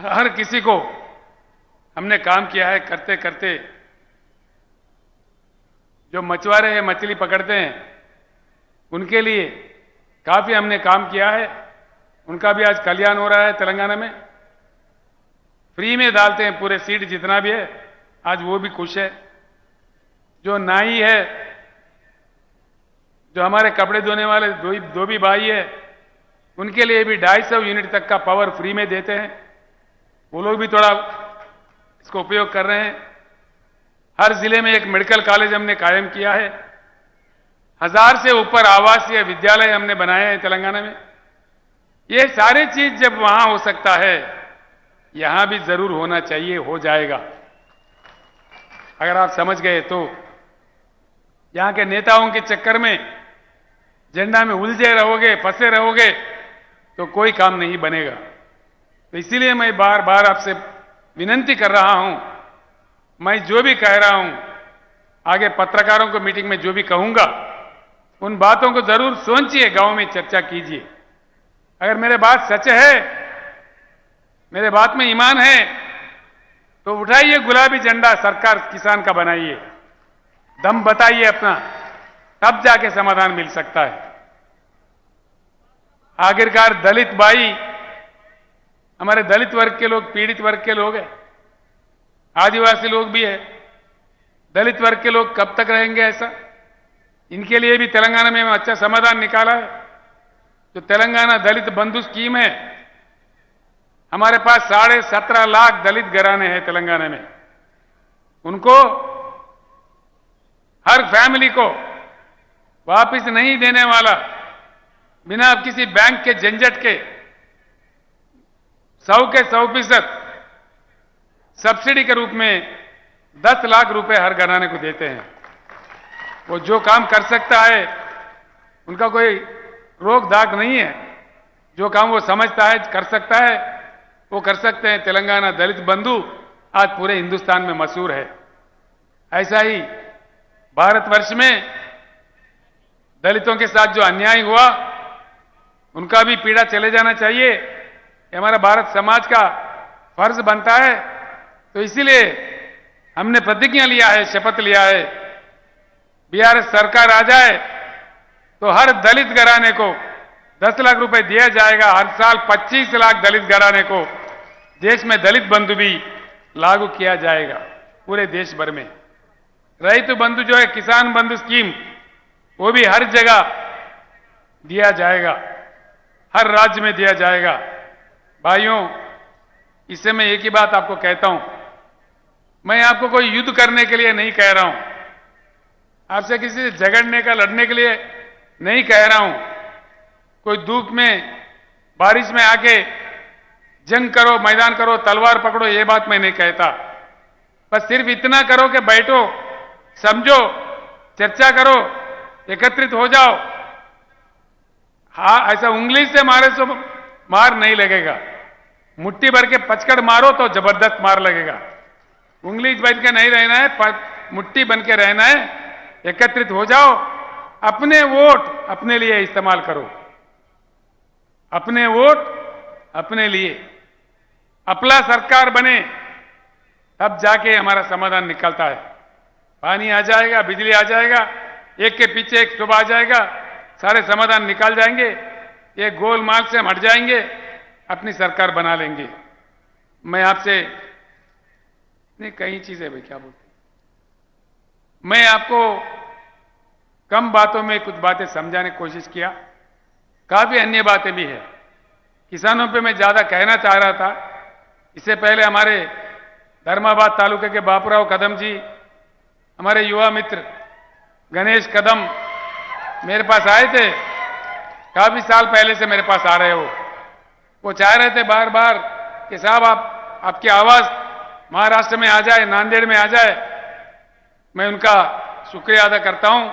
हर किसी को हमने काम किया है। करते करते जो मछुआरे हैं, मछली पकड़ते हैं, उनके लिए काफी हमने काम किया है। उनका भी आज कल्याण हो रहा है। तेलंगाना में फ्री में डालते हैं पूरे सीड जितना भी है, आज वो भी खुश है। जो नाई है, जो हमारे कपड़े धोने वाले दो भी भाई है, उनके लिए भी 250 यूनिट तक का पावर फ्री में देते हैं। वो लोग भी थोड़ा इसको उपयोग कर रहे हैं। हर जिले में एक मेडिकल कॉलेज हमने कायम किया है। 1000 से ऊपर आवासीय विद्यालय हमने बनाए हैं तेलंगाना में। ये सारी चीज जब वहां हो सकता है, यहां भी जरूर होना चाहिए, हो जाएगा। अगर आप समझ गए तो यहां के नेताओं के चक्कर में झंडा में उलझे रहोगे, फंसे रहोगे तो कोई काम नहीं बनेगा। तो इसीलिए मैं बार बार आपसे विनती कर रहा हूं, मैं जो भी कह रहा हूं, आगे पत्रकारों को मीटिंग में जो भी कहूंगा, उन बातों को जरूर सोचिए, गांव में चर्चा कीजिए। अगर मेरे बात सच है, मेरे बात में ईमान है, तो उठाइए गुलाबी झंडा, सरकार किसान का बनाइए, दम बताइए अपना, तब जाके समाधान मिल सकता है। आखिरकार दलित भाई, हमारे दलित वर्ग के लोग पीड़ित वर्ग के लोग हैं, आदिवासी लोग भी है। दलित वर्ग के लोग कब तक रहेंगे ऐसा? इनके लिए भी तेलंगाना में अच्छा समाधान निकाला है। जो तेलंगाना दलित बंधु स्कीम है, हमारे पास 17.5 लाख दलित घराने हैं तेलंगाना में। उनको, हर फैमिली को वापस नहीं देने वाला, बिना किसी बैंक के झंझट के 100 के 100% सब्सिडी के रूप में 10 लाख रुपए हर घराने को देते हैं। वो जो काम कर सकता है, उनका कोई रोक धाक नहीं है। जो काम वो समझता है कर सकता है, वो कर सकते हैं। तेलंगाना दलित बंधु आज पूरे हिंदुस्तान में मशहूर है। ऐसा ही भारतवर्ष में दलितों के साथ जो अन्याय हुआ, उनका भी पीड़ा चले जाना चाहिए। ये हमारा भारत समाज का फर्ज बनता है। तो इसीलिए हमने प्रतिज्ञा लिया है, शपथ लिया है, बीआरएस सरकार आ जाए तो हर दलित घराने को 10 लाख रुपए दिया जाएगा। हर साल 25 लाख दलित घराने को देश में दलित बंधु भी लागू किया जाएगा पूरे देश भर में। रैतु बंधु जो है, किसान बंधु स्कीम, वो भी हर जगह दिया जाएगा, हर राज्य में दिया जाएगा। भाइयों, इससे मैं एक ही बात आपको कहता हूं, मैं आपको कोई युद्ध करने के लिए नहीं कह रहा हूं, आपसे किसी से झगड़ने का, लड़ने के लिए नहीं कह रहा हूं। कोई धूप में, बारिश में आके जंग करो, मैदान करो, तलवार पकड़ो, ये बात मैं नहीं कहता। बस सिर्फ इतना करो कि बैठो, समझो, चर्चा करो, एकत्रित हो जाओ। हाँ, ऐसा उंगली से मारे तो मार नहीं लगेगा, मुट्ठी भर के पचकड़ मारो तो जबरदस्त मार लगेगा। उंगली बन के नहीं रहना है, मुट्ठी बन के रहना है। एकत्रित हो जाओ, अपने वोट अपने लिए इस्तेमाल करो, अपने वोट अपने लिए। अपना सरकार बने, तब जाके हमारा समाधान निकलता है। पानी आ जाएगा, बिजली आ जाएगा, एक के पीछे एक सुबह आ जाएगा, सारे समाधान निकाल जाएंगे। ये गोलमाल से हम हट जाएंगे, अपनी सरकार बना लेंगे। मैं आपसे नहीं, कई चीजें भाई क्या बोलते, मैं आपको कम बातों में कुछ बातें समझाने की कोशिश किया, काफी अन्य बातें भी है। किसानों पे मैं ज्यादा कहना चाह रहा था। इससे पहले हमारे धर्माबाद तालुके के बापूराव कदम जी, हमारे युवा मित्र गणेश कदम मेरे पास आए थे, काफी साल पहले से मेरे पास आ रहे हो। वो चाह रहे थे बार बार कि साहब आपकी आवाज महाराष्ट्र में आ जाए, नांदेड़ में आ जाए। मैं उनका शुक्रिया अदा करता हूं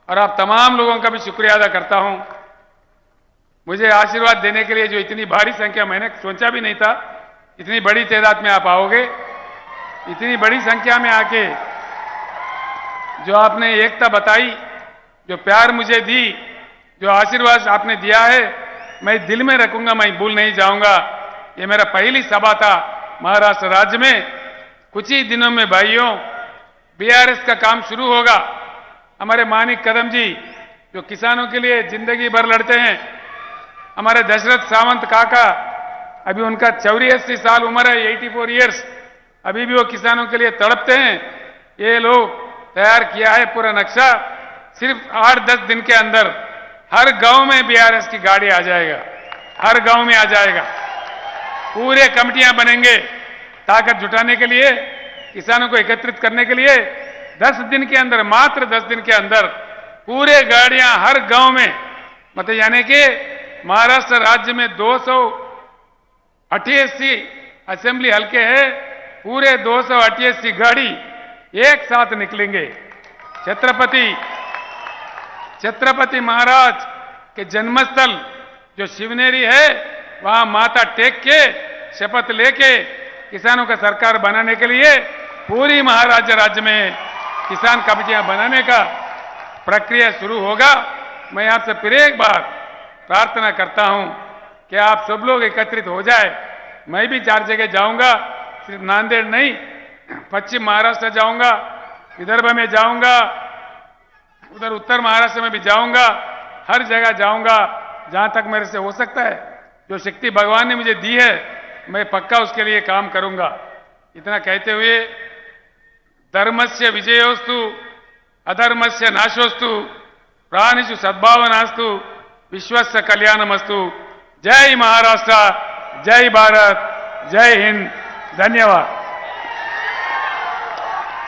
और आप तमाम लोगों का भी शुक्रिया अदा करता हूं। मुझे आशीर्वाद देने के लिए जो इतनी भारी संख्या, मैंने सोचा भी नहीं था इतनी बड़ी तादाद में आप आओगे। इतनी बड़ी संख्या में आके जो आपने एकता बताई, जो प्यार मुझे दी, जो आशीर्वाद आपने दिया है, मैं दिल में रखूंगा, मैं भूल नहीं जाऊंगा। ये मेरा पहली सभा था महाराष्ट्र राज्य में। कुछ ही दिनों में भाइयों, बीआरएस का काम शुरू होगा। हमारे मानिक कदम जी जो किसानों के लिए जिंदगी भर लड़ते हैं, हमारे दशरथ सावंत काका, अभी उनका 84 साल उम्र है, 84 ईयर्स, अभी भी वो किसानों के लिए तड़पते हैं। ये लोग तैयार किया है पूरा नक्शा। सिर्फ 8-10 दिन के अंदर हर गांव में बीआरएस की गाड़ी आ जाएगा, हर गांव में आ जाएगा। पूरे कमिटियां बनेंगे ताकत जुटाने के लिए, किसानों को एकत्रित करने के लिए 10 दिन के अंदर, मात्र 10 दिन के अंदर पूरे गाड़ियां हर गांव में, मतलब यानी कि महाराष्ट्र राज्य में 288 असेंबली हल्के हैं, पूरे 288 गाड़ी एक साथ निकलेंगे। छत्रपति महाराज के जन्मस्थल जो शिवनेरी है, वहां माथा टेक के शपथ लेके किसानों का सरकार बनाने के लिए पूरी महाराष्ट्र राज्य में किसान कमेटियां बनाने का प्रक्रिया शुरू होगा। मैं आपसे फिर एक बार प्रार्थना करता हूं कि आप सब लोग एकत्रित हो जाए। मैं भी 4 जगह जाऊंगा, सिर्फ नांदेड़ नहीं, पश्चिम महाराष्ट्र जाऊंगा, विदर्भ में जाऊंगा, उधर उत्तर महाराष्ट्र में भी जाऊंगा, हर जगह जाऊंगा जहां तक मेरे से हो सकता है। जो शक्ति भगवान ने मुझे दी है, मैं पक्का उसके लिए काम करूंगा। इतना कहते हुए धर्मस्य विजयोस्तु अधर्मस्य नाशोस्तु प्राणिषु सद्भावनास्तु विश्वस्य कल्याणमस्तु। जय महाराष्ट्र, जय भारत, जय हिंद, धन्यवाद।